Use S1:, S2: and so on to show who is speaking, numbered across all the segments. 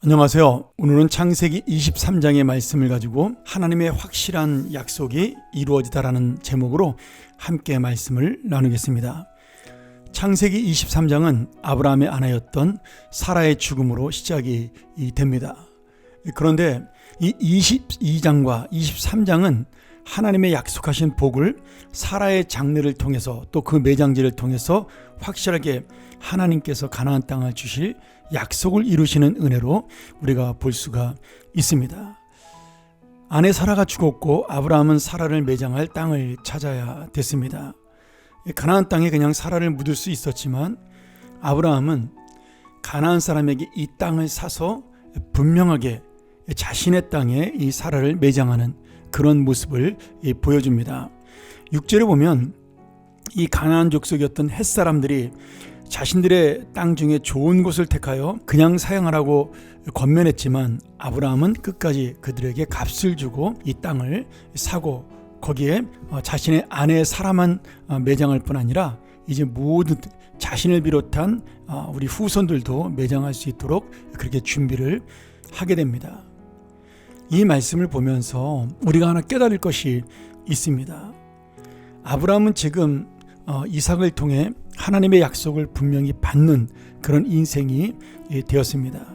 S1: 안녕하세요. 오늘은 창세기 23장의 말씀을 가지고 하나님의 확실한 약속이 이루어지다라는 제목으로 함께 말씀을 나누겠습니다. 창세기 23장은 아브라함의 아내였던 사라의 죽음으로 시작이 됩니다. 그런데 이 22장과 23장은 하나님의 약속하신 복을 사라의 장례를 통해서 또 그 매장지를 통해서 확실하게 하나님께서 가나안 땅을 주실 약속을 이루시는 은혜로 우리가 볼 수가 있습니다. 아내 사라가 죽었고 아브라함은 사라를 매장할 땅을 찾아야 됐습니다. 가나안 땅에 그냥 사라를 묻을 수 있었지만 아브라함은 가나안 사람에게 이 땅을 사서 분명하게 자신의 땅에 이 사라를 매장하는 그런 모습을 보여줍니다. 6절에 보면 이 가나안 족속이었던 햇사람들이 자신들의 땅 중에 좋은 곳을 택하여 그냥 사용하라고 권면했지만 아브라함은 끝까지 그들에게 값을 주고 이 땅을 사고 거기에 자신의 아내 사라만 매장할 뿐 아니라 이제 모든 자신을 비롯한 우리 후손들도 매장할 수 있도록 그렇게 준비를 하게 됩니다. 이 말씀을 보면서 우리가 하나 깨달을 것이 있습니다. 아브라함은 지금 이삭을 통해 하나님의 약속을 분명히 받는 그런 인생이 되었습니다.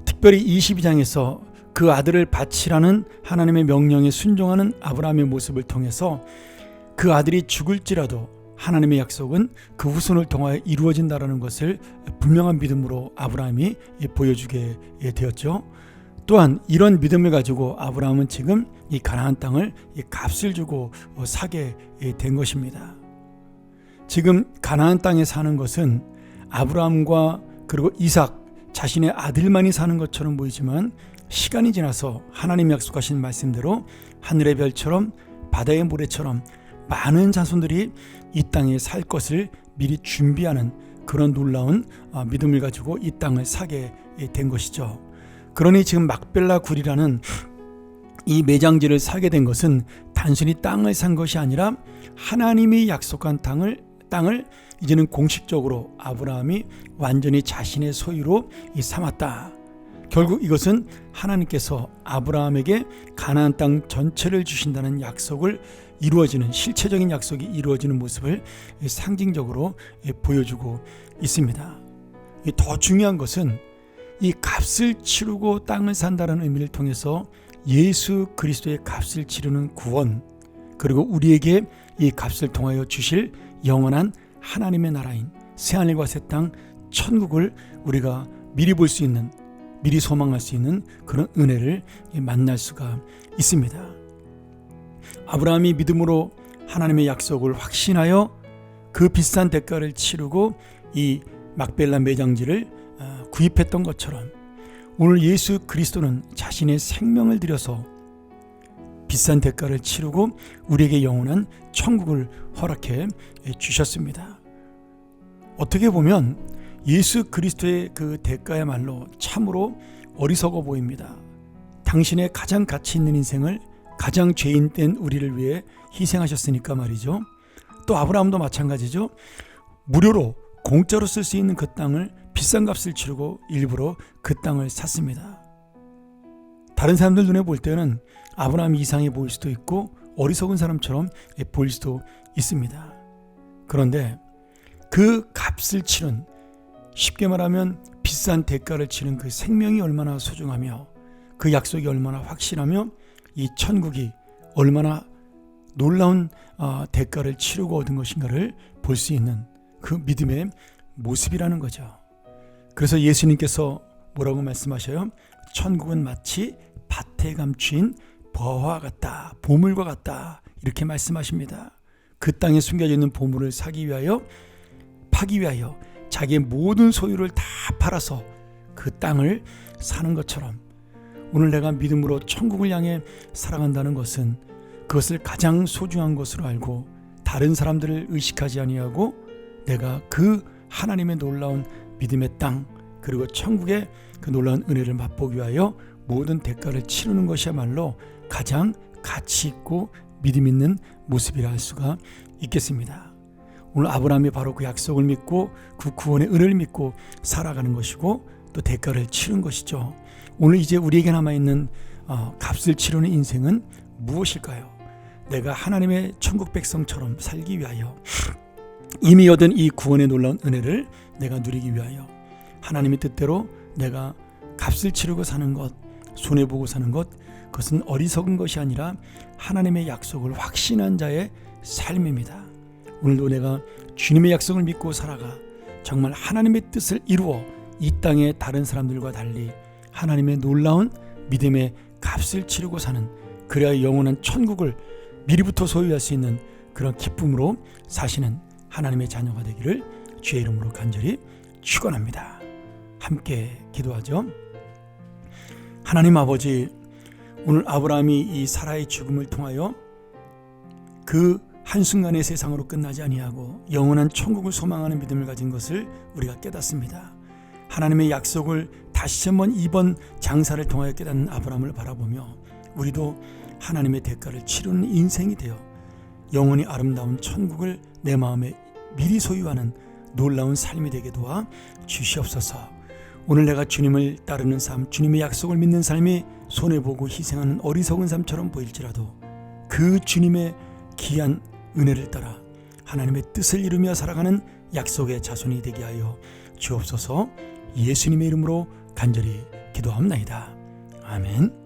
S1: 특별히 22장에서 그 아들을 바치라는 하나님의 명령에 순종하는 아브라함의 모습을 통해서 그 아들이 죽을지라도 하나님의 약속은 그 후손을 통하여 이루어진다는 것을 분명한 믿음으로 아브라함이 보여주게 되었죠. 또한 이런 믿음을 가지고 아브라함은 지금 이 가나안 땅을 값을 주고 사게 된 것입니다. 지금 가나안 땅에 사는 것은 아브라함과 그리고 이삭 자신의 아들만이 사는 것처럼 보이지만 시간이 지나서 하나님 약속하신 말씀대로 하늘의 별처럼 바다의 모래처럼 많은 자손들이 이 땅에 살 것을 미리 준비하는 그런 놀라운 믿음을 가지고 이 땅을 사게 된 것이죠. 그러니 지금 막벨라 굴이라는 이 매장지를 사게 된 것은 단순히 땅을 산 것이 아니라 하나님이 약속한 땅을 이제는 공식적으로 아브라함이 완전히 자신의 소유로 삼았다. 결국 이것은 하나님께서 아브라함에게 가나안 땅 전체를 주신다는 약속을 이루어지는 실체적인 약속이 이루어지는 모습을 상징적으로 보여주고 있습니다. 더 중요한 것은 이 값을 치르고 땅을 산다는 의미를 통해서 예수 그리스도의 값을 치르는 구원, 그리고 우리에게 이 값을 통하여 주실 영원한 하나님의 나라인 새하늘과 새 땅 천국을 우리가 미리 볼 수 있는, 미리 소망할 수 있는 그런 은혜를 만날 수가 있습니다. 아브라함이 믿음으로 하나님의 약속을 확신하여 그 비싼 대가를 치르고 이 막벨라 매장지를 구입했던 것처럼 오늘 예수 그리스도는 자신의 생명을 들여서 비싼 대가를 치르고 우리에게 영원한 천국을 허락해 주셨습니다. 어떻게 보면 예수 그리스도의 그 대가야말로 참으로 어리석어 보입니다. 당신의 가장 가치 있는 인생을 가장 죄인된 우리를 위해 희생하셨으니까 말이죠. 또 아브라함도 마찬가지죠. 무료로 공짜로 쓸 수 있는 그 땅을 비싼 값을 치르고 일부러 그 땅을 샀습니다. 다른 사람들 눈에 볼 때는 아브라함이 이상해 보일 수도 있고 어리석은 사람처럼 보일 수도 있습니다. 그런데 그 값을 치른, 쉽게 말하면 비싼 대가를 치른 그 생명이 얼마나 소중하며 그 약속이 얼마나 확실하며 이 천국이 얼마나 놀라운 대가를 치르고 얻은 것인가를 볼 수 있는 그 믿음의 모습이라는 거죠. 그래서 예수님께서 뭐라고 말씀하셔요? 천국은 마치 밭에 감추인 버와 같다, 보물과 같다, 이렇게 말씀하십니다. 그 땅에 숨겨져 있는 보물을 파기 위하여 자기의 모든 소유를 다 팔아서 그 땅을 사는 것처럼 오늘 내가 믿음으로 천국을 향해 살아간다는 것은 그것을 가장 소중한 것으로 알고 다른 사람들을 의식하지 아니하고 내가 그 하나님의 놀라운 믿음의 땅 그리고 천국의 그 놀라운 은혜를 맛보기 위하여 모든 대가를 치르는 것이야말로 가장 가치 있고 믿음 있는 모습이라 할 수가 있겠습니다. 오늘 아브라함이 바로 그 약속을 믿고 그 구원의 은혜를 믿고 살아가는 것이고 또 대가를 치른 것이죠. 오늘 이제 우리에게 남아있는 값을 치르는 인생은 무엇일까요? 내가 하나님의 천국 백성처럼 살기 위하여, 이미 얻은 이 구원의 놀라운 은혜를 내가 누리기 위하여, 하나님의 뜻대로 내가 값을 치르고 사는 것, 손해보고 사는 것, 그것은 어리석은 것이 아니라 하나님의 약속을 확신한 자의 삶입니다. 오늘도 내가 주님의 약속을 믿고 살아가 정말 하나님의 뜻을 이루어 이 땅의 다른 사람들과 달리 하나님의 놀라운 믿음의 값을 치르고 사는, 그래야 영원한 천국을 미리부터 소유할 수 있는 그런 기쁨으로 사시는 하나님의 자녀가 되기를 주의 이름으로 간절히 축원합니다. 함께 기도하죠. 하나님 아버지, 오늘 아브라함이 이 사라의 죽음을 통하여 그 한순간의 세상으로 끝나지 아니하고 영원한 천국을 소망하는 믿음을 가진 것을 우리가 깨닫습니다. 하나님의 약속을 다시 한번 이번 장사를 통하여 깨닫는 아브라함을 바라보며 우리도 하나님의 대가를 치르는 인생이 되어 영원히 아름다운 천국을 내 마음에 미리 소유하는 놀라운 삶이 되게 도와 주시옵소서. 오늘 내가 주님을 따르는 삶, 주님의 약속을 믿는 삶이 손해보고 희생하는 어리석은 삶처럼 보일지라도 그 주님의 귀한 은혜를 따라 하나님의 뜻을 이루며 살아가는 약속의 자손이 되게 하여 주옵소서. 예수님의 이름으로 간절히 기도합나이다. 아멘.